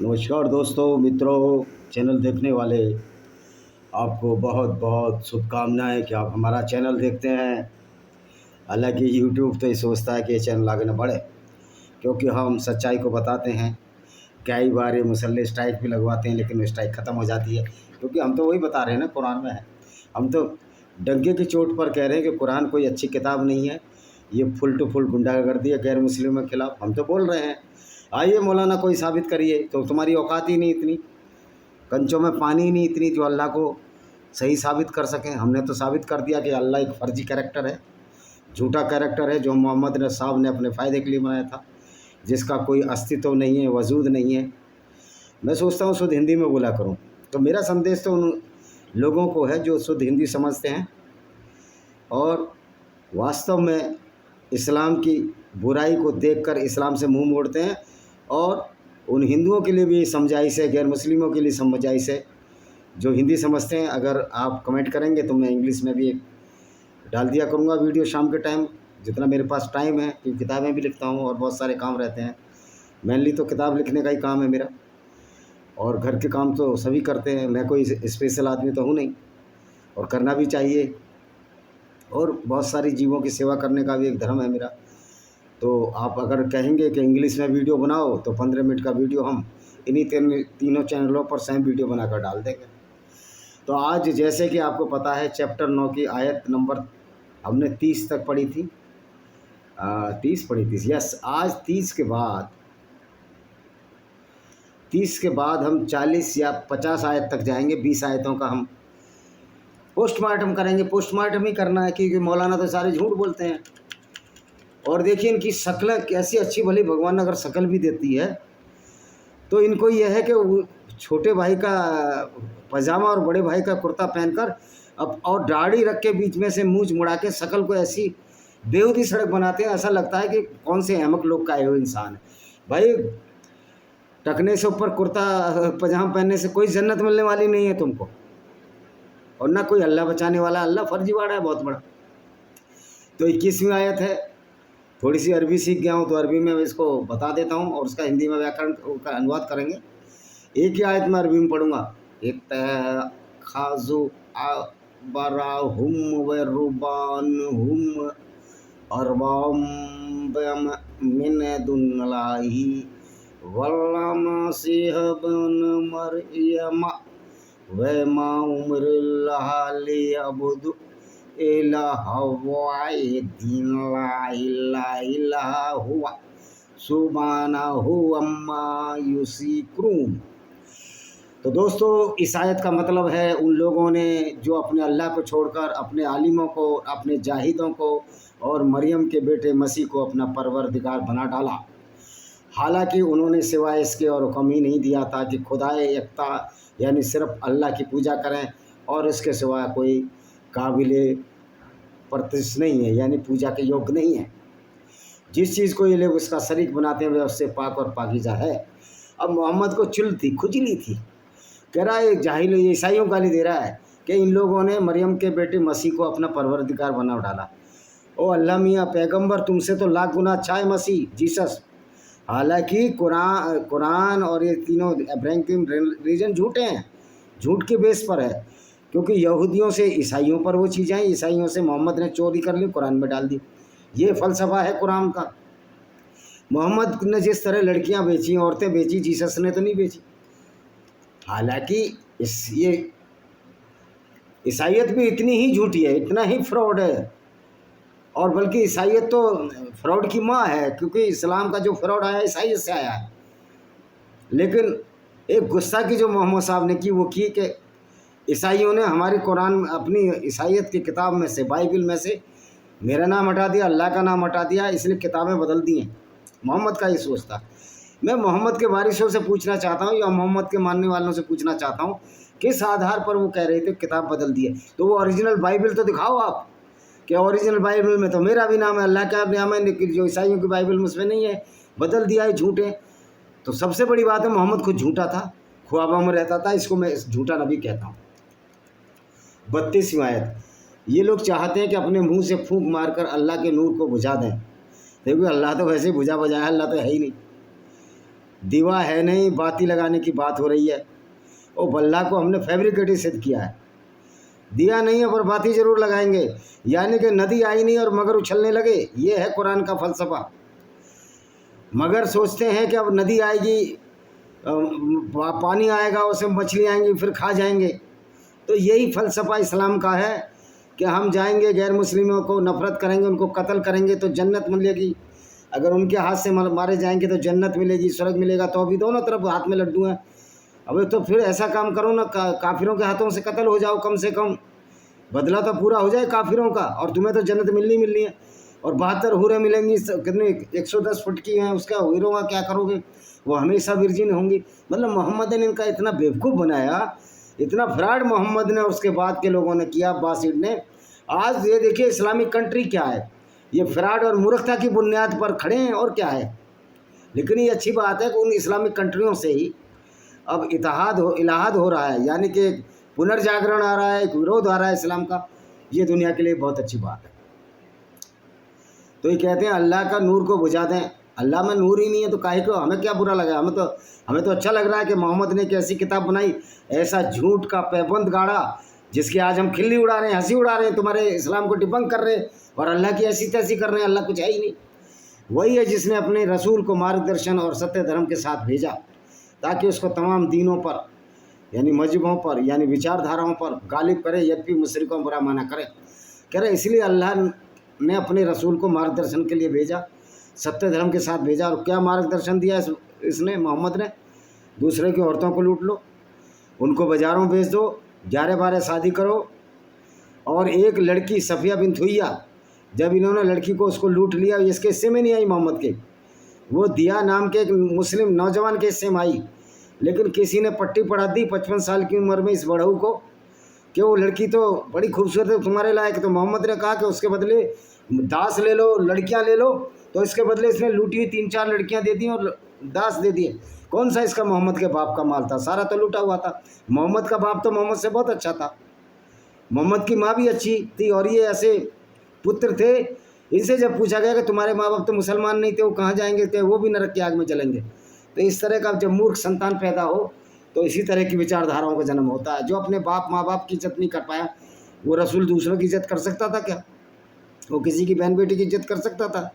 नमस्कार दोस्तों, मित्रों, चैनल देखने वाले, आपको बहुत बहुत शुभकामनाएं कि आप हमारा चैनल देखते हैं। हालांकि यूट्यूब तो ये सोचता है कि ये चैनल आगे न बढ़े, क्योंकि हम सच्चाई को बताते हैं। कई बार ये मुसल्ले स्ट्राइक भी लगवाते हैं, लेकिन वो स्ट्राइक ख़त्म हो जाती है, क्योंकि हम तो वही बता रहे हैं ना, कुरान में है। हम तो डंके की चोट पर कह रहे हैं कि कुरान कोई अच्छी किताब नहीं है, ये फुल टू फुल गुंडागर्दी है गैर मुस्लिमों के खिलाफ। हम तो बोल रहे हैं, आइए मौलाना कोई साबित करिए। तो तुम्हारी औकात ही नहीं इतनी, कंचों में पानी ही नहीं इतनी जो अल्लाह को सही साबित कर सकें। हमने तो साबित कर दिया कि अल्लाह एक फर्जी कैरेक्टर है, झूठा कैरेक्टर है, जो मोहम्मद ने साहब ने अपने फ़ायदे के लिए बनाया था, जिसका कोई अस्तित्व नहीं है, वजूद नहीं है। मैं सोचता हूँ शुद्ध हिंदी में बोला करूँ। तो मेरा संदेश तो उन लोगों को है जो शुद्ध हिंदी समझते हैं और वास्तव में इस्लाम की बुराई को देखकर इस्लाम से मुंह मोड़ते हैं। और उन हिंदुओं के लिए भी समझाइश है, गैर मुस्लिमों के लिए समझाइश है जो हिंदी समझते हैं। अगर आप कमेंट करेंगे तो मैं इंग्लिश में भी एक डाल दिया करूँगा वीडियो शाम के टाइम, जितना मेरे पास टाइम है, क्योंकि किताबें भी लिखता हूँ और बहुत सारे काम रहते हैं। मेनली तो किताब लिखने का ही काम है मेरा, और घर के काम तो सभी करते हैं। मैं कोई स्पेशल आदमी तो हूँ नहीं, और करना भी चाहिए। और बहुत सारी जीवों की सेवा करने का भी एक धर्म है मेरा। तो आप अगर कहेंगे कि इंग्लिश में वीडियो बनाओ, तो 15 मिनट का वीडियो हम इन्हीं तीनों चैनलों पर सेम वीडियो बनाकर डाल देंगे। तो आज जैसे कि आपको पता है, चैप्टर 9 की आयत नंबर हमने 30 तक पढ़ी थी। 30 पढ़ी थी, यस। आज 30 के बाद हम 40 या 50 आयत तक जाएंगे। 20 आयतों का हम पोस्टमार्टम करेंगे। पोस्टमार्टम ही करना है, क्योंकि मौलाना तो सारे झूठ बोलते हैं। और देखिए इनकी शक्ल कैसी अच्छी भली, भगवान अगर शक्ल भी देती है तो इनको यह है कि छोटे भाई का पजामा और बड़े भाई का कुर्ता पहनकर अब और दाढ़ी रख के बीच में से मूंछ मुड़ा के शक्ल को ऐसी बेहूदी सड़क बनाते हैं। ऐसा लगता है कि कौन से अहमक लोग का है वो इंसान है। भाई, टकने से ऊपर कुर्ता पजामा पहनने से कोई जन्नत मिलने वाली नहीं है तुमको, और ना कोई अल्लाह बचाने वाला। अल्लाह फर्जीवाड़ा है बहुत बड़ा। तो 21वीं आयत है। थोड़ी सी अरबी सीख गया हूँ तो अरबी में इसको बता देता हूँ, और उसका हिंदी में व्याकरण का अनुवाद करेंगे। एक ही आयत में अरबी में पढ़ूँगा। इत्तखाज़ू बराहुम व रुबानुहुम अरबाम मिन दुनिल्लाहि वल्लमसीह बिन मरियम व मा उमिरुल्लाह लियअबुदु तो दोस्तों, इस आयत का मतलब है उन लोगों ने जो अपने अल्लाह को छोड़कर अपने आलिमों को, अपने जाहिदों को और मरियम के बेटे मसीह को अपना परवरदिगार बना डाला। हालांकि उन्होंने सिवाय इसके और हुक्म ही नहीं दिया था कि खुदाए एकता यानी सिर्फ अल्लाह की पूजा करें, और इसके सिवा कोई काबिले प्रतिष्ठ नहीं है, यानी पूजा के योग्य नहीं है। जिस चीज़ को ये लोग उसका शरीक बनाते हैं वह उससे पाक और पाकीज़ा है। अब मोहम्मद को चुल थी, खुजली थी। कह रहा है जाहिल, ये ईसाइयों गाली दे रहा है कि इन लोगों ने मरियम के बेटे मसीह को अपना परवरदिगार बना डाला। ओ अल्लाह मियाँ पैगंबर, तुमसे तो लाख गुना अच्छा है मसीह, जीसस। हालांकि कुरान और ये तीनों अब्राहम रिलीजन झूठे हैं, झूठ के बेस पर है। क्योंकि यहूदियों से ईसाइयों पर वो चीज़ें हैं, ईसाइयों से मोहम्मद ने चोरी कर ली, कुरान में डाल दी। ये फ़लसफ़ा है कुरान का। मोहम्मद ने जिस तरह लड़कियां बेची, औरतें बेची, जीसस ने तो नहीं बेची। हालांकि ये ईसाइयत भी इतनी ही झूठी है, इतना ही फ्रॉड है। और बल्कि ईसाइयत तो फ्रॉड की माँ है, क्योंकि इस्लाम का जो फ्रॉड आया ईसाइयत से आया है। लेकिन एक गुस्सा की जो मोहम्मद साहब ने की वो की कि ईसाइयों ने हमारी कुरान, अपनी ईसाइयत की किताब में से, बाइबल में से मेरा नाम हटा दिया, अल्लाह का नाम हटा दिया, इसलिए किताबें बदल दी हैं। मोहम्मद का ये सोच था। मैं मोहम्मद के वारिसों से पूछना चाहता हूँ, या मोहम्मद के मानने वालों से पूछना चाहता हूँ, किस आधार पर वो कह रहे थे किताब बदल दी है। तो वो ओरिजिनल बाइबल तो दिखाओ आप, कि ओरिजिनल बाइबल में तो मेरा भी नाम है, अल्लाह का भी नाम है, लेकिन जो ईसाइयों की बाइबल में उसमें नहीं है, बदल दिया है, झूठे। तो सबसे बड़ी बात है मोहम्मद खुद झूठा था, ख्वाबों में रहता था। इसको मैं झूठा नबी कहता हूँ। 32वीं आयत। ये लोग चाहते हैं कि अपने मुंह से फूंक मारकर अल्लाह के नूर को बुझा दें। देखिए अल्लाह तो वैसे ही बुझा बजाया, अल्लाह तो है ही नहीं। दीवा है नहीं, बाती लगाने की बात हो रही है। ओ बल्ला को हमने फैब्रिकेटेड सिद्ध किया है, दिया नहीं है पर बाती जरूर लगाएंगे, यानी कि नदी आई नहीं और मगर उछलने लगे। ये है कुरान का फ़लसफ़ा। मगर सोचते हैं कि अब नदी आएगी, पानी आएगा, उसमें मछली आएंगी, फिर खा जाएंगे। तो यही फ़लसफ़ा इस्लाम का है कि हम जाएंगे, गैर मुस्लिमों को नफ़रत करेंगे, उनको कत्ल करेंगे तो जन्नत मिलेगी, अगर उनके हाथ से मारे जाएंगे तो जन्नत मिलेगी, स्वर्ग मिलेगा। तो अभी दोनों तरफ हाथ में लड्डू हैं। अबे तो फिर ऐसा काम करो ना, काफिरों के हाथों से कत्ल हो जाओ, कम से कम बदला तो पूरा हो जाए काफिरों का, और तुम्हें तो जन्नत मिलनी है। और 72 हूरें मिलेंगी, कितने 110 फुट की हैं, उसका हीरों का क्या करोगे, वो हमेशा वर्जिन होंगी। मतलब मोहम्मद ने इनका इतना बेवकूफ़ बनाया, इतना फ्रॉड मोहम्मद ने और उसके बाद के लोगों ने किया, बासिड ने। आज ये देखिए इस्लामिक कंट्री क्या है, ये फ्रॉड और मूर्खता की बुनियाद पर खड़े हैं, और क्या है। लेकिन ये अच्छी बात है कि उन इस्लामिक कंट्रियों से ही अब इलाहाद हो रहा है, यानी कि एक पुनर्जागरण आ रहा है, एक विरोध आ रहा है इस्लाम का। ये दुनिया के लिए बहुत अच्छी बात है। तो ये कहते हैं अल्लाह का नूर को बुझा दें। अल्लाह में नूर ही नहीं है तो काहे को, हमें क्या बुरा लगा, हमें तो अच्छा लग रहा है कि मोहम्मद ने एक ऐसी किताब बनाई, ऐसा झूठ का पैबंद गाड़ा, जिसकी आज हम खिल्ली उड़ा रहे हैं, हंसी उड़ा रहे हैं, तुम्हारे इस्लाम को डिबंक कर रहे हैं, और अल्लाह की ऐसी तैसी कर रहे हैं। अल्लाह कुछ है ही नहीं। वही है जिसने अपने रसूल को मार्गदर्शन और सत्य धर्म के साथ भेजा, ताकि उसको तमाम दीनों पर, यानी मजहबों पर, यानी विचारधाराओं पर गालिब करे, यद्यपि मुशरिकों बुरा माना करे। कह रहे इसलिए अल्लाह ने अपने रसूल को मार्गदर्शन के लिए भेजा, सत्य धर्म के साथ भेजा। और क्या मार्गदर्शन दिया इसने, मोहम्मद ने? दूसरे की औरतों को लूट लो, उनको बाज़ारों बेच दो, 11-12 शादी करो। और एक लड़की सफ़िया बिन हुइया, जब इन्होंने लड़की को उसको लूट लिया, इसके हिस्से में नहीं आई मोहम्मद के, वो दिया नाम के एक मुस्लिम नौजवान के हिस्से में आई। लेकिन किसी ने पट्टी पढ़ा दी 55 साल की उम्र में इस बड़हू को कि वो लड़की तो बड़ी खूबसूरत है, तुम्हारे लायक। तो मोहम्मद ने कहा कि उसके बदले दास ले लो, लड़कियां ले लो। तो इसके बदले इसने लूटी हुई 3-4 लड़कियां दे दी और दास दे दिए। कौन सा इसका मोहम्मद के बाप का माल था, सारा तो लूटा हुआ था। मोहम्मद का बाप तो मोहम्मद से बहुत अच्छा था, मोहम्मद की माँ भी अच्छी थी, और ये ऐसे पुत्र थे। इनसे जब पूछा गया कि तुम्हारे माँ बाप तो मुसलमान नहीं थे, वो कहाँ जाएंगे, थे वो भी नरक की आग में जलेंगे। तो इस तरह का जब मूर्ख संतान पैदा हो तो इसी तरह की विचारधाराओं का जन्म होता है। जो अपने माँ बाप की इज्जत नहीं कर पाया, वो रसूल दूसरों की इज्जत कर सकता था क्या? वो किसी की बहन बेटी की इज्जत कर सकता था?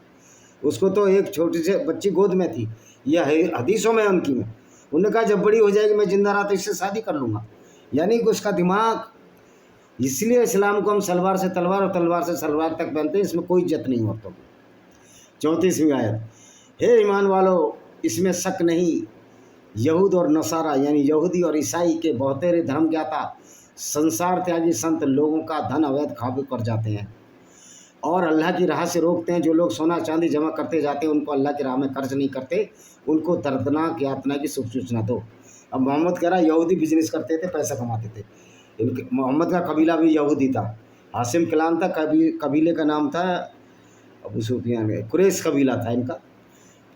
उसको तो एक छोटी से बच्ची गोद में थी, यह हदीसों में उनकी में, उन्होंने कहा जब बड़ी हो जाएगी मैं जिंदा रहा तो इससे शादी कर लूँगा। यानी कि उसका दिमाग, इसलिए इस्लाम को हम सलवार से तलवार और तलवार से सलवार तक पहनते हैं, इसमें कोई इज्जत नहीं औरतों की। 34वीं आयत, हे ईमान वालो, इसमें शक नहीं, यहूद और नसारा यानी यहूदी और ईसाई के बहुतेरे धर्म ज्ञाता संसार त्यागी संत लोगों का धन अवैध काबू कर जाते हैं और अल्लाह की राह से रोकते हैं। जो लोग सोना चांदी जमा करते जाते हैं उनको अल्लाह की राह में खर्च नहीं करते, उनको दर्दनाक यातना की शुभ सूचना दो। अब मोहम्मद कह रहा है यहूदी बिजनेस करते थे, पैसा कमाते थे। इनके मोहम्मद का कबीला भी यहूदी था, हाशिम क्लान था, कबीले का नाम था अबू सुफियान, कुरैश कबीला था इनका,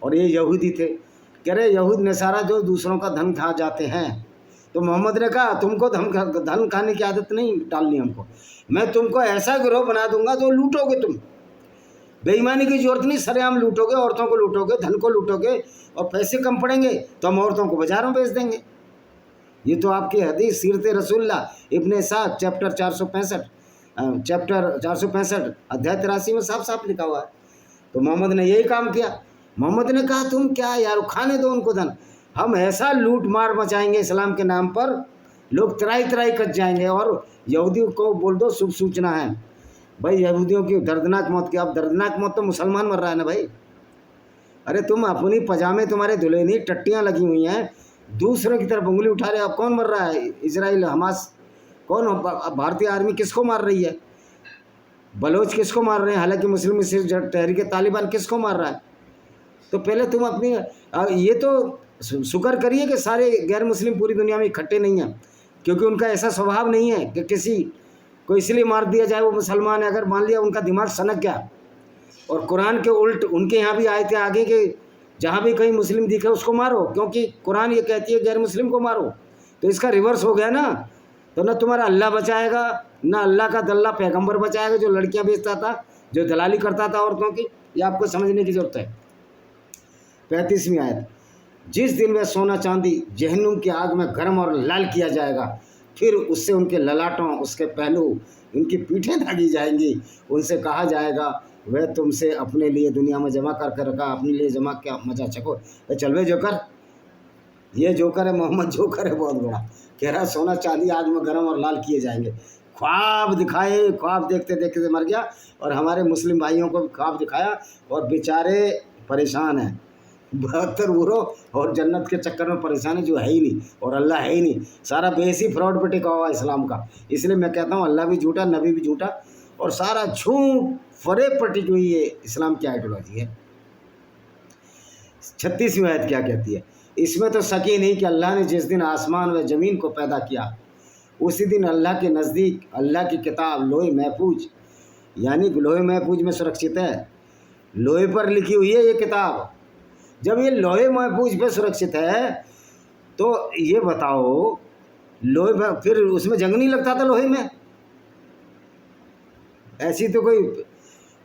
और ये यहूदी थे। कह रहे यहूद नसारा जो दूसरों का धन खा जाते हैं। तो मोहम्मद ने कहा तुमको धन खाने की आदत नहीं डालनी हमको, मैं तुमको ऐसा गिरोह बना दूंगा जो लूटोगे तुम। बेईमानी की जरूरत नहीं, सरेआम लूटोगे, औरतों को लूटोगे, धन को लूटोगे, और पैसे कम पड़ेंगे तो हम औरतों को बाजारों बेच देंगे। ये तो आपकी हदीस सीरत रसूलुल्लाह इब्ने इसाक चैप्टर 465 अध्याय 83 में साफ साफ लिखा हुआ है। तो मोहम्मद ने यही काम किया। मोहम्मद ने कहा तुम क्या यार, खाने दो उनको धन, हम ऐसा लूट मार मचाएंगे इस्लाम के नाम पर, लोग त्राई त्राई कट जाएंगे। और यहूदियों को बोल दो शुभ सूचना है भाई, यहूदियों की दर्दनाक मौत की। अब दर्दनाक मौत तो मुसलमान मर रहा है ना भाई। अरे तुम अपनी पजामे तुम्हारे धुले नहीं, टट्टियाँ लगी हुई हैं, दूसरों की तरफ उंगली उठा रहे हो। अब कौन मर रहा है? इजराइल, हमास, कौन? भारतीय आर्मी किसको मार रही है? बलोच किसको मार रहे हैं? हालांकि मुस्लिम तहरीक तालिबान किसको मार रहा है? तो पहले तुम अपनी ये तो शुक्र करिए कि सारे गैर मुस्लिम पूरी दुनिया में इकट्ठे नहीं हैं, क्योंकि उनका ऐसा स्वभाव नहीं है कि किसी को इसलिए मार दिया जाए वो मुसलमान है। अगर मान लिया उनका दिमाग सनक गया, और कुरान के उल्ट उनके यहाँ भी आए थे आगे के, जहाँ भी कहीं मुस्लिम दिखे उसको मारो, क्योंकि कुरान ये कहती है गैर मुस्लिम को मारो। तो इसका रिवर्स हो गया ना, तो ना तुम्हारा अल्लाह बचाएगा, ना अल्लाह का दल्ला पैगंबर बचाएगा जो लड़कियां बेचता था, जो दलाली करता था औरतों की। ये आपको समझने की जरूरत है। 35वीं आयत, जिस दिन वह सोना चांदी जहन्नुम की आग में गर्म और लाल किया जाएगा, फिर उससे उनके ललाटों, उसके पहलू, उनकी पीठें दागी जाएंगी। उनसे कहा जाएगा, वह तुमसे अपने लिए दुनिया में जमा कर रखा, अपने लिए जमा क्या मजा चको। तो चल वे जोकर, ये जोकर है, मोहम्मद जोकर है बहुत बड़ा। कह रहा सोना चांदी आग में गर्म और लाल किए जाएंगे। ख्वाब दिखाए, ख्वाब देखते देखते मर गया। और हमारे मुस्लिम भाइयों को भी ख्वाब दिखाया और बेचारे परेशान हैं, 72 बुरो और जन्नत के चक्कर में परेशान है, जो है ही नहीं और अल्लाह है ही नहीं। सारा बेसी फ्रॉड पे टिका हुआ इस्लाम का। इसलिए मैं कहता हूँ अल्लाह भी झूठा, नबी भी झूठा, और सारा झूठ फरेब पर टिकी हुई है इस्लाम की आइडियोलॉजी है। 36वीं आयत क्या कहती है? इसमें तो शक ही नहीं कि अल्लाह ने जिस दिन आसमान व ज़मीन को पैदा किया, उसी दिन अल्लाह के नज़दीक अल्लाह की किताब लोहे महफूज, यानी लोहे महफूज में सुरक्षित है। लोहे पर लिखी हुई है ये किताब। जब ये लोहे महफूज पे सुरक्षित है तो ये बताओ, लोहे में फिर उसमें जंग नहीं लगता था लोहे में? ऐसी तो कोई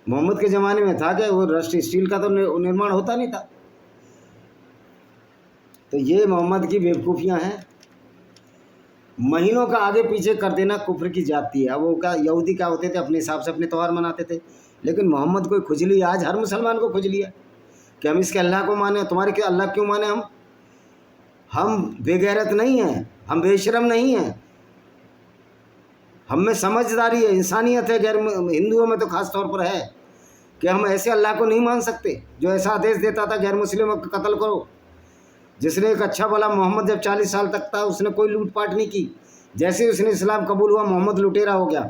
मोहम्मद के ज़माने में था कि वो रस्ट स्टील का तो निर्माण होता नहीं था। तो ये मोहम्मद की बेवकूफ़ियाँ हैं। महीनों का आगे पीछे कर देना कुफ्र की जाती है। अब वो क्या, यहूदी क्या होते थे, अपने हिसाब से अपने त्यौहार मनाते थे, लेकिन मोहम्मद को खुजली आज हर मुसलमान को खुजली है कि हम इसके अल्लाह को माने। तुम्हारे क्या अल्लाह क्यों माने? हम बेगैरत नहीं हैं, हम बेशरम नहीं हैं, हम में समझदारी है, इंसानियत है। गैर हिंदुओं में तो खास तौर पर है कि हम ऐसे अल्लाह को नहीं मान सकते जो ऐसा आदेश देता था गैर मुस्लिमों को कत्ल करो। जिसने एक अच्छा भला, मोहम्मद जब 40 साल तक था उसने कोई लूटपाट नहीं की। जैसे ही उसने इस्लाम कबूल हुआ मोहम्मद लुटेरा हो गया।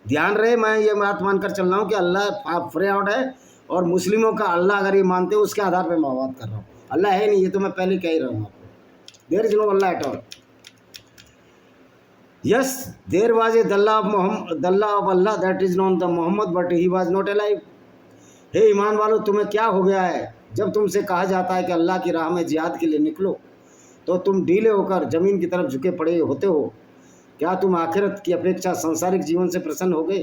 ध्यान रहे, मैं ये बात मानकर चल रहा हूँ कि अल्लाह फ्रॉड है और मुस्लिमों का अल्लाह अगर ये मानते हो उसके आधार पर मैं बात कर रहा हूँ। अल्लाह है नहीं, ये तो मैं पहले कह ही रहा हूँ आपको। There is no Allah at all. Yes, there was a दल्ला of Allah that is known the Mohammed but he was not alive. हे ईमान वालों, तुम्हें क्या हो गया है? जब तुमसे कहा जाता है कि अल्लाह की राह में जिहाद के लिए निकलो तो तुम ढीले होकर ज़मीन की तरफ झुके पड़े होते हो। क्या तुम आखिरत की अपेक्षा सांसारिक जीवन से प्रसन्न हो गए?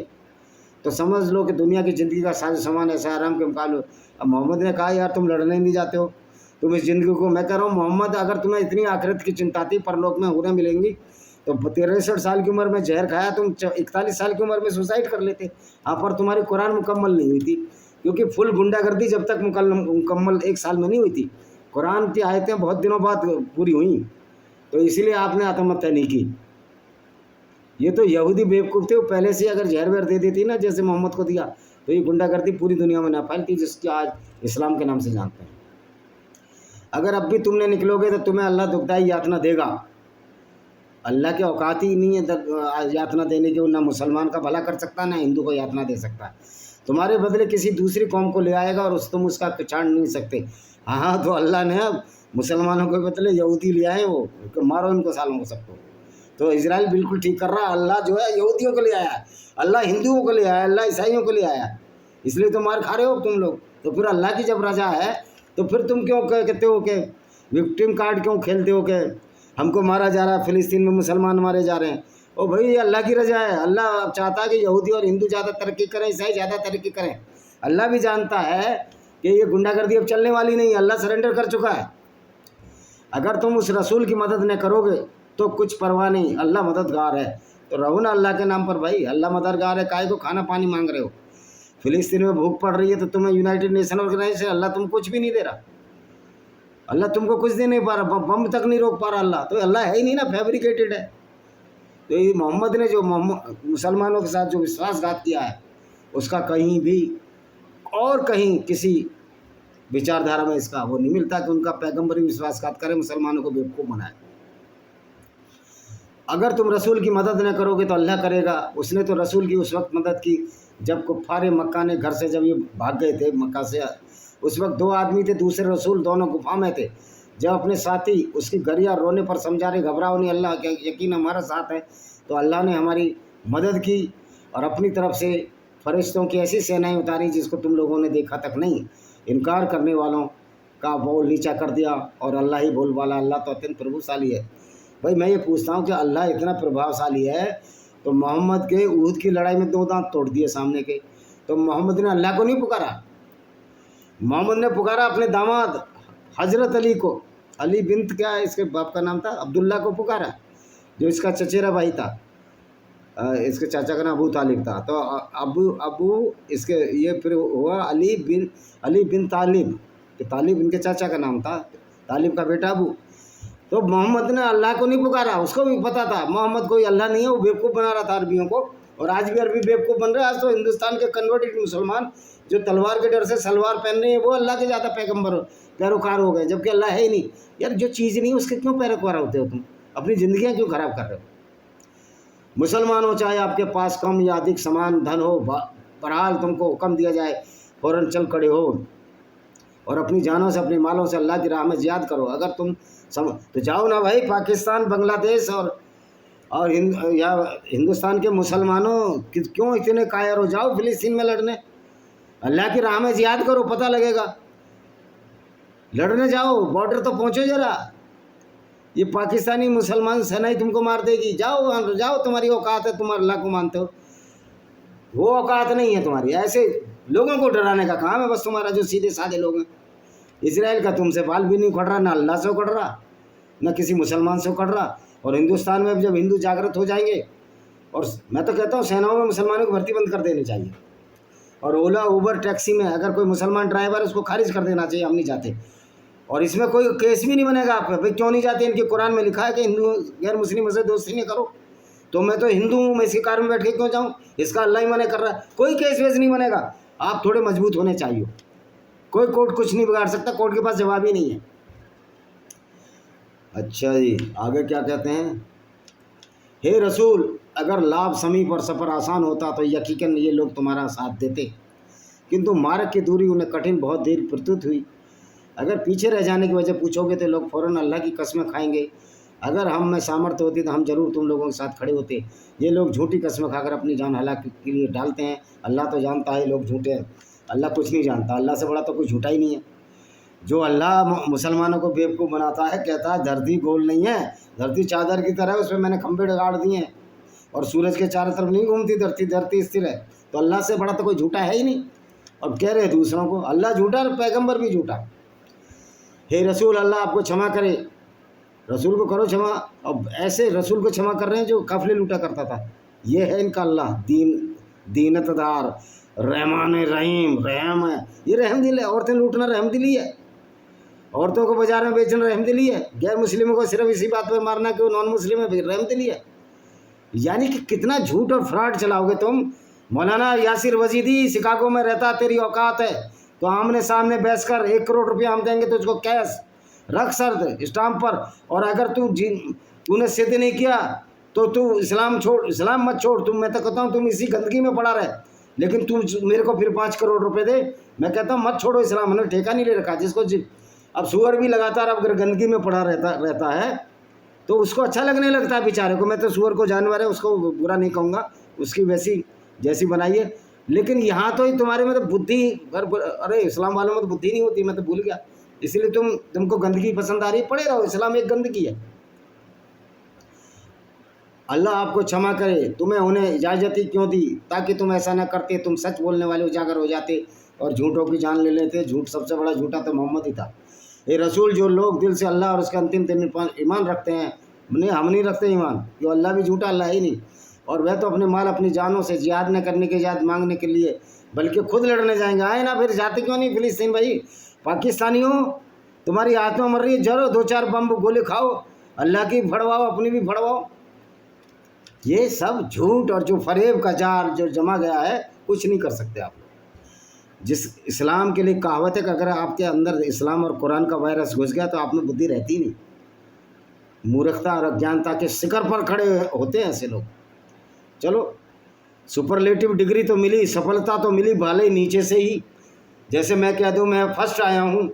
तो समझ लो कि दुनिया की ज़िंदगी का साज सामान ऐसा आराम के मुकाबले। अब मोहम्मद ने कहा यार तुम लड़ने नहीं जाते हो, तुम इस ज़िंदगी को, मैं कह रहा हूँ मोहम्मद, अगर तुम्हें इतनी आखिरत की चिंता थी, परलोक में हुरें मिलेंगी, तो 63 साल की उम्र में जहर खाया, तुम 41 साल की उम्र में सुसाइड कर लेते। हाँ, पर तुम्हारी कुरान मुकम्मल नहीं हुई थी, क्योंकि फुल गुंडागर्दी जब तक मुकम्मल 1 साल में नहीं हुई थी। कुरान की आयतें बहुत दिनों बाद पूरी हुई, तो इसीलिए आपने आत्महत्या नहीं की। ये तो यहूदी बेवकूफ़ थे, वो पहले से अगर जहर वहर दे देती ना जैसे मोहम्मद को दिया, तो ये गुंडागर्दी पूरी दुनिया में ना फैलती जिसकी आज इस्लाम के नाम से जानते हैं। अगर अब भी तुमने निकलोगे तो तुम्हें अल्लाह दुखदाई यातना देगा। अल्लाह के औकात ही नहीं है यातना देने की। ना मुसलमान का भला कर सकता, ना हिंदू को यातना दे सकता। तुम्हारे बदले किसी दूसरी कौम को ले आएगा और तुम उसका पहचान नहीं सकते। हाँ, तो अल्लाह ने अब मुसलमानों के बदले यहूदी ले आए, वो मारो इनको सालों को सबको। तो इजराइल बिल्कुल ठीक कर रहा है। अल्लाह जो है यहूदियों को ले आया, अल्लाह हिंदुओं को ले आया, अल्लाह ईसाइयों को ले आया, इसलिए तो मार खा रहे हो तुम लोग। तो फिर अल्लाह की जब रजा है तो फिर तुम क्यों कहते हो कि विक्टिम कार्ड क्यों खेलते हो कि हमको मारा जा रहा है, फ़िलिस्तीन में मुसलमान मारे जा रहे हैं? ओ भाई, ये अल्लाह की रजा है। अल्लाह चाहता है कि यहूदी और हिंदू ज़्यादा तरक्की करें, ईसाई ज़्यादा तरक्की करें। अल्लाह भी जानता है कि ये गुंडागर्दी अब चलने वाली नहीं, अल्लाह सरेंडर कर चुका है। अगर तुम उस रसूल की मदद न करोगे तो कुछ परवाह नहीं, अल्लाह मददगार है। तो रहो ना अल्लाह के नाम पर भाई, अल्लाह मददगार है। काहे को खाना पानी मांग रहे हो? फ़िलिस्तीन में भूख पड़ रही है तो तुम्हें यूनाइटेड नेशन ऑर्गेनाइजेशन, अल्लाह तुम कुछ भी नहीं दे रहा, अल्लाह तुमको कुछ दे नहीं पा रहा, बम तक नहीं रोक पा रहा अल्लाह। तो अल्लाह है ही नहीं ना, फैब्रिकेटेड है। तो ये मोहम्मद ने जो मुसलमानों के साथ जो विश्वासघात किया है, उसका कहीं भी और कहीं किसी विचारधारा में इसका वो नहीं मिलता कि उनका पैगंबरी विश्वासघात करे, मुसलमानों को बेवकूफ़ बनाए। अगर तुम रसूल की मदद न करोगे तो अल्लाह करेगा। उसने तो रसूल की उस वक्त मदद की जब कुफ़ार मक्का ने घर से, जब ये भाग गए थे मक्का से, उस वक्त 2 आदमी थे, दूसरे रसूल, दोनों गुफा में थे। जब अपने साथी उसकी गरिया रोने पर समझा रहे, घबराओ नहीं, अल्लाह के यकीन हमारा साथ है, तो अल्लाह ने हमारी मदद की और अपनी तरफ से फरिश्तों की ऐसी सेनाएं उतारी जिसको तुम लोगों ने देखा तक नहीं। इनकार करने वालों का बोल नीचा कर दिया और अल्लाह ही बोल वाला, अल्लाह तो अत्यंत प्रभुशाली है। भाई मैं ये पूछता हूँ कि अल्लाह इतना प्रभावशाली है तो मोहम्मद के उहद की लड़ाई में 2 दांत तोड़ दिए सामने के, तो मोहम्मद ने अल्लाह को नहीं पुकारा? मोहम्मद ने पुकारा अपने दामाद हज़रत अली को, अली बिन्त क्या है इसके बाप का नाम था, अब्दुल्ला को पुकारा, जो इसका चचेरा भाई था। इसके चाचा का नाम अबू तालिब था। तो अबू अबू इसके ये फिर हुआ अली बिन तालिब, कि तालिब इनके चाचा का नाम था, तालिब का बेटा अबू। तो मोहम्मद ने अल्लाह को नहीं पुकारा, उसको भी पता था मोहम्मद कोई अल्लाह नहीं है, वो बेवकूफ़ बना रहा था अरबियों को। और आज भी अरबी बेवकूफ़ बन रहे हैं। आज तो हिंदुस्तान के कन्वर्टेड मुसलमान जो तलवार के डर से सलवार पहन रहे हैं, वो अल्लाह के ज़्यादा पैगम्बर पैरोकार हो गए, जबकि अल्लाह है ही नहीं। यार जो चीज़ नहीं उसके क्यों पैरोकार होते हो तुम? अपनी ज़िंदगियाँ क्यों ख़राब कर रहे हो? मुसलमान हो चाहे आपके पास कम या अधिक समान धन हो, बहरहाल तुमको हुक्म दिया जाए फ़ौरन चल खड़े हो और अपनी जानों से अपने मालों से अल्लाह की राह में जिहाद करो। अगर तुम तो जाओ ना भाई, पाकिस्तान, बांग्लादेश और हिंदुस्तान के मुसलमानों क्यों इतने कायर हो? जाओ फिलिस्तीन में लड़ने, अल्लाह की राह में जिहाद करो, पता लगेगा। लड़ने जाओ, बॉर्डर तो पहुँचो जरा। ये पाकिस्तानी मुसलमान सेना ही तुमको मार देगी। जाओ जाओ, तुम्हारी औकात है, तुम अल्लाह को मानते हो, वो औकात नहीं है तुम्हारी। ऐसे लोगों को डराने का काम है बस तुम्हारा, जो सीधे साधे लोग हैं। इसराइल का तुमसे बाल भी नहीं उखड़ रहा, ना अल्लाह से उखड़ रहा, ना किसी मुसलमान से उखड़ रहा। और हिंदुस्तान में जब हिंदू जागृत हो जाएंगे, और मैं तो कहता हूँ सेनाओं में मुसलमानों की भर्ती बंद कर देनी चाहिए। और ओला उबर टैक्सी में अगर कोई मुसलमान ड्राइवर है, उसको खारिज कर देना चाहिए, हम नहीं जाते। और इसमें कोई केस भी नहीं बनेगा आप पे, भाई क्यों नहीं जाते? इनके कुरान में लिखा है कि हिंदू गैर मुस्लिम से दोस्ती नहीं करो। तो मैं तो हिंदू हूँ, मैं इसकी कार में बैठ के क्यों जाऊँ? इसका अल्लाह ही मना कर रहा है। कोई केस वेस नहीं बनेगा। आप थोड़े मजबूत होने चाहिए। कोई कोर्ट कुछ नहीं बिगाड़ सकता, कोर्ट के पास जवाब ही नहीं है। अच्छा जी, आगे क्या कहते हैं? हे रसूल, अगर लाभ समीप और सफ़र आसान होता तो यकीनन ये लोग तुम्हारा साथ देते, किंतु मार्ग की दूरी उन्हें कठिन बहुत देर प्रस्तुत हुई। अगर पीछे रह जाने की वजह पूछोगे तो लोग फ़ौरन अल्लाह की कस्में खाएंगे। अगर हम में सामर्थ्य होती तो हम जरूर तुम लोगों के साथ खड़े होते। ये लोग झूठी कस्में खाकर अपनी जान हलाक के लिए डालते हैं। अल्लाह तो जानता है लोग झूठे हैं, अल्लाह कुछ नहीं जानता। अल्लाह से बड़ा तो कोई झूठा ही नहीं है। जो अल्लाह मुसलमानों को बेवकूफ़ बनाता है, कहता है धरती गोल नहीं है, धरती चादर की तरह है, उसमें मैंने खंभे गाड़ दिए हैं और सूरज के चारों तरफ नहीं घूमती धरती, धरती स्थिर है। तो अल्लाह से बड़ा तो कोई झूठा है ही नहीं। और कह रहे दूसरों को अल्लाह झूठा और पैगम्बर भी झूठा। हे रसूल, अल्लाह आपको क्षमा करे, रसूल को करो क्षमा। अब ऐसे रसूल को क्षमा कर रहे हैं जो काफिले लूटा करता था। ये है इनका अल्लाह, दीनतदार, रहमान रहीम, रहम है। ये रहम दिल है। औरतें लूटना रहम दिली है, औरतों को बाजार में बेचना रहम दिली है, गैर मुस्लिमों को सिर्फ इसी बात पर मारना कि वो नॉन मुस्लिम है, रहम दिली है। यानी कि कितना झूठ और फ्रॉड चलाओगे तुम। मौलाना यासिर वजीदी शिकागो में रहता, तेरी औकात है तो आमने सामने बैस कर 1 करोड़ रुपया हम देंगे तुझको कैश, रख सर स्टाम्प पर। और अगर तूने सिद्ध नहीं किया तो तू इस्लाम छोड़, इस्लाम मत छोड़। मैं तो कहता हूँ तुम इसी गंदगी में पड़ा रहे, लेकिन तू मेरे को फिर 5 करोड़ रुपए दे। मैं कहता हूँ मत छोड़ो इस्लाम, हमने ठेका नहीं ले रखा। जिसको अब सुअर भी लगातार अगर गंदगी में पड़ा रहता है तो उसको अच्छा लगने लगता है बेचारे को। मैं तो सुअर को जानवर है, उसको बुरा नहीं कहूँगा, उसकी वैसी जैसी बनाइए। लेकिन यहाँ तो ही तुम्हारे में तो बुद्धि, अरे इस्लाम वालों में तो बुद्धि नहीं होती, मैं तो भूल गया। इसलिए तुमको गंदगी पसंद आ रही, पड़े रहो, इस्लाम एक गंदगी है। अल्लाह आपको क्षमा करे, तुम्हें उन्हें इजाज़त ही क्यों दी? ताकि तुम ऐसा ना करते, तुम सच बोलने वाले उजागर हो जाते और झूठों की जान ले लेते। झूठ सबसे बड़ा झूठा तो मोहम्मद ही था। ये रसूल, जो लोग दिल से अल्लाह और उसके अंतिम दिन ईमान रखते हैं, हम नहीं रखते ईमान, जो अल्लाह भी झूठा, अल्लाह ही नहीं। और वह तो अपने माल अपनी जानों से जिहाद न करने के इजाज़त मांगने के लिए बल्कि खुद लड़ने जाएंगे। आए ना, फिर जाते क्यों नहीं फिलिस्तीन? भाई पाकिस्तानियों, तुम्हारी आत्मा मर रही है, जरो 2-4 बम गोले खाओ, अल्लाह की फड़वाओ, अपनी भी फड़वाओ। ये सब झूठ और जो फरेब का जाल जो जमा गया है, कुछ नहीं कर सकते आप लोग। जिस इस्लाम के लिए कहावत है कि अगर आपके अंदर इस्लाम और कुरान का वायरस घुस गया तो आप में बुद्धि रहती नहीं। मूर्खता और अज्ञानता के शिखर पर खड़े होते हैं ऐसे लोग। चलो, सुपरलेटिव डिग्री तो मिली, सफलता तो मिली, भले नीचे से ही। जैसे मैं कह दूं मैं फर्स्ट आया हूं,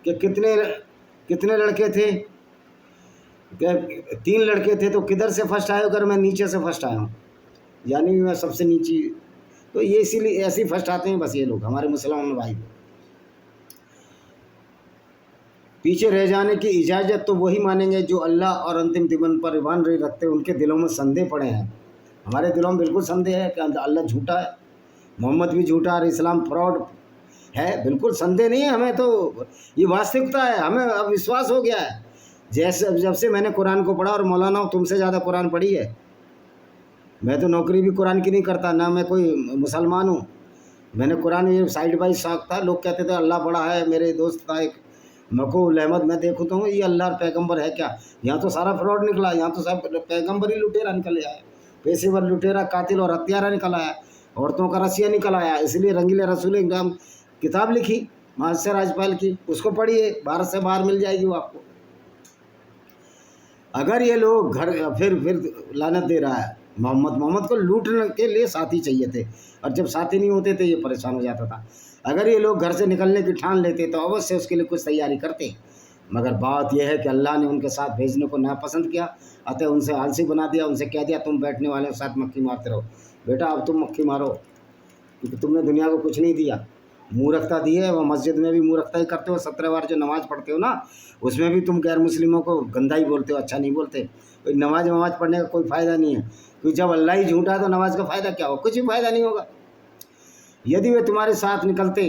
कि कितने लड़के थे, 3 लड़के थे, तो किधर से फर्स्ट आए? अगर मैं नीचे से फर्स्ट आया हूँ, यानी मैं सबसे नीचे। तो ये इसीलिए ऐसे ही फर्स्ट आते हैं बस ये लोग, हमारे मुसलमान भाई। पीछे रह जाने की इजाज़त तो वही मानेंगे जो अल्लाह और अंतिम दिन पर ईमान नहीं रखते। उनके दिलों में संदेह पड़े हैं। हमारे दिलों में बिल्कुल संदेह है कि अल्लाह झूठा है, मोहम्मद भी झूठा और इस्लाम फ्रॉड है। बिल्कुल संदेह नहीं है हमें, तो ये वास्तविकता है, हमें अब विश्वास हो गया है। जैसे जब से मैंने कुरान को पढ़ा, और मौलाना तुमसे ज़्यादा कुरान पढ़ी है। मैं तो नौकरी भी कुरान की नहीं करता, ना मैं कोई मुसलमान हूँ। मैंने कुरान ये साइड बाई शौक था। लोग कहते थे अल्लाह बड़ा है, मेरे दोस्त था एक मकबूल अहमद, मैं देखूँ तो ये अल्लाह पैगंबर है क्या? यहाँ तो सारा फ्रॉड निकला, यहाँ तो सब पैगंबर ही लुटेरा निकल आया, पेशेवर लुटेरा, कातिल और हत्यारा निकल आया, औरतों का रसिया निकल आया। इसलिए रंगीले रसूल एकदम किताब लिखी महाशय राजपाल की, उसको पढ़िए, भारत से बाहर मिल जाएगी वो आपको। अगर ये लोग घर फिर लानत दे रहा है मोहम्मद को लूटने के लिए साथी चाहिए थे, और जब साथी नहीं होते थे ये परेशान हो जाता था। अगर ये लोग घर से निकलने की ठान लेते तो अवश्य उसके लिए कुछ तैयारी करते, मगर बात यह है कि अल्लाह ने उनके साथ भेजने को नापसंद किया, अतः उनसे आलसी बना दिया। उनसे कह दिया तुम बैठने वाले के साथ मक्खी मारते रहो, बेटा अब तुम मक्खी मारो, क्योंकि तुमने दुनिया को कुछ नहीं दिया, मूर्खता दी है। वह मस्जिद में भी मूर्खता ही करते हो, 17 बार जो नमाज़ पढ़ते हो ना, उसमें भी तुम गैर मुस्लिमों को गंदा ही बोलते हो, अच्छा नहीं बोलते। नमाज पढ़ने का कोई फ़ायदा नहीं है, क्योंकि जब अल्लाह ही झूठा है तो नमाज का फ़ायदा क्या हो? कुछ भी फ़ायदा नहीं होगा। यदि वे तुम्हारे साथ निकलते,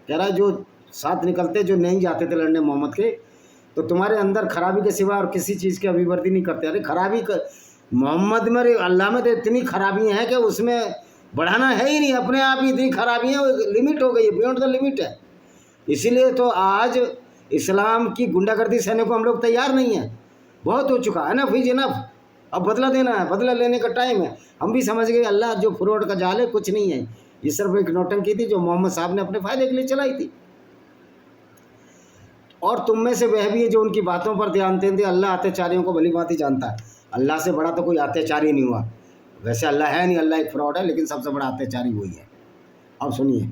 कह रहा है जो साथ निकलते, जो नहीं जाते थे लड़ने मोहम्मद के, तो तुम्हारे अंदर खराबी के सिवा और किसी चीज़ की अभिवृद्धि नहीं करते। अरे खराबी मोहम्मद में, अल्लाह में तो इतनी खराबियाँ हैं कि उसमें बढ़ाना है ही नहीं, अपने आप ही इतनी खराबियाँ, लिमिट हो गई है, बियॉन्ड द लिमिट है। इसीलिए तो आज इस्लाम की गुंडागर्दी सहने को हम लोग तैयार नहीं हैं। बहुत हो चुका है ना, फिर इनफ, अब बदला देना है, बदला लेने का टाइम है। हम भी समझ गए अल्लाह जो फ्रॉड का जाल है कुछ नहीं है, ये सिर्फ एक नौटंकी थी जो मोहम्मद साहब ने अपने फ़ायदे के लिए चलाई थी। और तुम में से वह भी है जो उनकी बातों पर ध्यान देते। अल्लाह अत्याचारियों को भली भांति जानता है, अल्लाह से बड़ा तो कोई अत्याचारी नहीं हुआ। वैसे अल्लाह है नहीं, अल्लाह एक फ्रॉड है, लेकिन सबसे बड़ा अत्याचारी वही है। अब सुनिए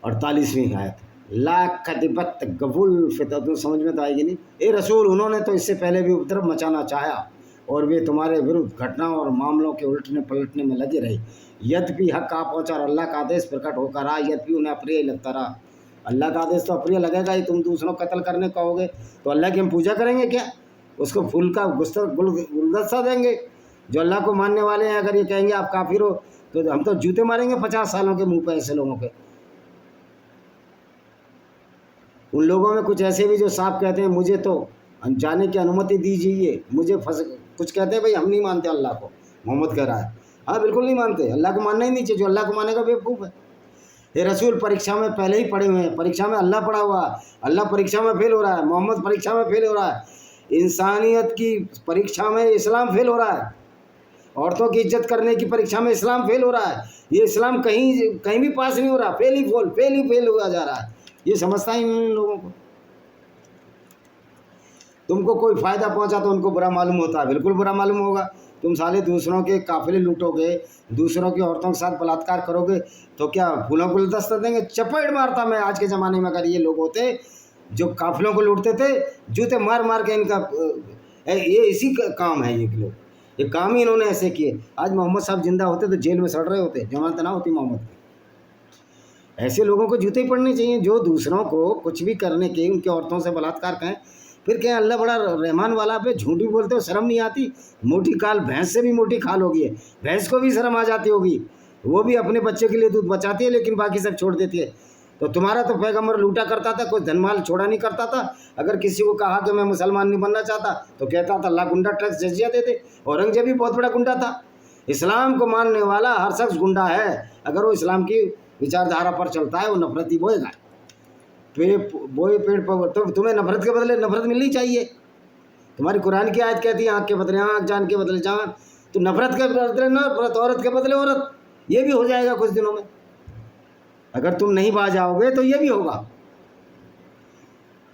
48वीं आयत, ला कदिबत गबुल फितर, तो समझ में तो आएगी नहीं। ए रसूल, उन्होंने तो इससे पहले भी उपद्रव मचाना चाहा, और वे तुम्हारे विरुद्ध घटनाओं और मामलों के उलटने पलटने में लगे रहे। यद्यपि हक आ पहुँचा और अल्लाह का आदेश प्रकट होकर रहा, यद्यपि उन्हें अप्रिय लगता रहा। अल्लाह का आदेश तो अप्रिय लगेगा ही, तुम दूसरों को कत्ल करने कहोगे तो अल्लाह की हम पूजा करेंगे क्या? उसको फूल का गुलदस्ता देंगे? जो अल्लाह को मानने वाले हैं अगर ये कहेंगे आप काफिर हो, तो हम तो जूते मारेंगे 50 सालों के मुंह पे ऐसे लोगों के। उन लोगों में कुछ ऐसे भी जो साफ कहते हैं मुझे तो जाने की अनुमति दीजिए, मुझे कुछ कहते हैं भाई हम नहीं मानते अल्लाह को। मोहम्मद कह रहा है हाँ बिल्कुल नहीं मानते, अल्लाह को मानना ही नहीं चाहिए, जो अल्लाह को मानेगा बेवकूफ़ है। ये रसूल परीक्षा में पहले ही पढ़े हुए हैं, परीक्षा में अल्लाह पढ़ा हुआ है, अल्लाह परीक्षा में फेल हो रहा है, मोहम्मद परीक्षा में फेल हो रहा है, इंसानियत की परीक्षा में इस्लाम फेल हो रहा है, औरतों की इज्जत करने की परीक्षा में इस्लाम फेल हो रहा है। ये इस्लाम कहीं भी पास नहीं हो रहा, फेल हुआ जा रहा है। ये समझता ही नहीं लोगों को। तुमको कोई फ़ायदा पहुंचा तो उनको बुरा मालूम होता है, बिल्कुल बुरा मालूम होगा। तुम साले दूसरों के काफिले लूटोगे, दूसरों की औरतों के साथ बलात्कार करोगे तो क्या फूलों को गुलदस्ता देंगे? चपेट मारता मैं आज के ज़माने में। अगर ये लोग होते जो काफिलों को लूटते थे, जूते मार मार के इनका ये इसी का काम है। ये लोग ये काम ही इन्होंने ऐसे किए। आज मोहम्मद साहब जिंदा होते तो जेल में सड़ रहे होते, जमानत ना होती मोहम्मद की। ऐसे लोगों को जूते ही पड़ने चाहिए जो दूसरों को कुछ भी करने के, उनकी औरतों से बलात्कार करें, फिर कहें अल्लाह बड़ा रहमान वाला पे झूठ भी बोलते हो, शर्म नहीं आती? मोटी खाल, भैंस से भी मोटी खाल होगी है, भैंस को भी शर्म आ जाती होगी, वो भी अपने बच्चे के लिए दूध बचाती है लेकिन बाकी सब छोड़ देती है। तो तुम्हारा तो पैगंबर लूटा करता था, कोई धनमाल छोड़ा नहीं करता था। अगर किसी को कहा कि मैं मुसलमान नहीं बनना चाहता तो कहता था अल्लाह गुंडा, टैक्स जजिया देते। औरंगजेब भी बहुत बड़ा गुंडा था। इस्लाम को मानने वाला हर शख्स गुंडा है अगर वो इस्लाम की विचारधारा पर चलता है, वो नफरत ही बोएगा। बोए पेड़ पर, तो तुम्हें नफरत के बदले नफरत मिलनी चाहिए। तुम्हारी कुरान की आयत कहती है आँख के बदले आँख, जान के बदले जान, तो नफरत के बदले नफरत, औरत के बदले औरत। ये भी हो जाएगा कुछ दिनों में। अगर तुम नहीं बाज आओगे तो ये भी होगा।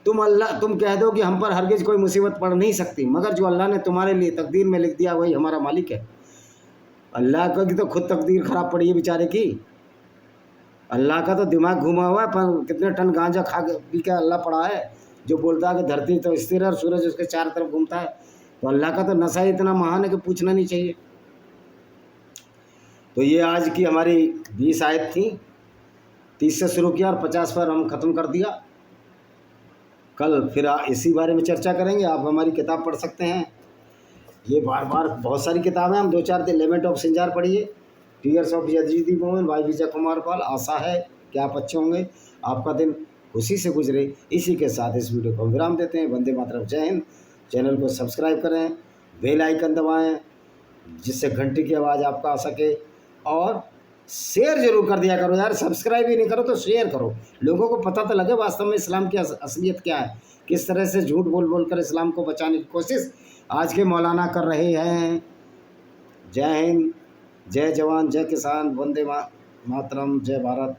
तुम कह दो कि हम पर हरगिज कोई मुसीबत पड़ नहीं सकती, मगर जो अल्लाह ने तुम्हारे लिए तकदीर में लिख दिया वही हमारा मालिक है। अल्लाह की तो खुद तकदीर खराब पड़ी है बेचारे की। अल्लाह का तो दिमाग घुमा हुआ है, पर कितने टन गांजा खा के पी के अल्लाह पड़ा है जो बोलता है कि धरती तो स्थिर है और सूरज उसके चारों तरफ घूमता है। तो अल्लाह का तो नशा इतना महान है कि पूछना नहीं चाहिए। तो ये आज की हमारी 20 आयत थी, 30 से शुरू किया और 50 पर हम ख़त्म कर दिया। कल फिर इसी बारे में चर्चा करेंगे। आप हमारी किताब पढ़ सकते हैं, ये बार बार बहुत सारी किताबें, हम 2-4 दिन लेमेंट ऑफ सिंजार पढ़िए, टीयर्स ऑफ यजीदी मोमेंट भाई विजय कुमार पाल। आशा है कि आप अच्छे होंगे, आपका दिन खुशी से गुजरे। इसी के साथ इस वीडियो को विराम देते हैं। वंदे मातरम, जय हिंद। चैनल को सब्सक्राइब करें, बेल आइकन दबाएं जिससे घंटी की आवाज़ आपका आ सके, और शेयर जरूर कर दिया करो यार। सब्सक्राइब ही नहीं करो तो शेयर करो, लोगों को पता तो लगे वास्तव में इस्लाम की असलियत क्या है, किस तरह से झूठ बोल बोल कर इस्लाम को बचाने की कोशिश आज के मौलाना कर रहे हैं। जय हिंद, जय जवान, जय किसान, वंदे मातरम, जय भारत।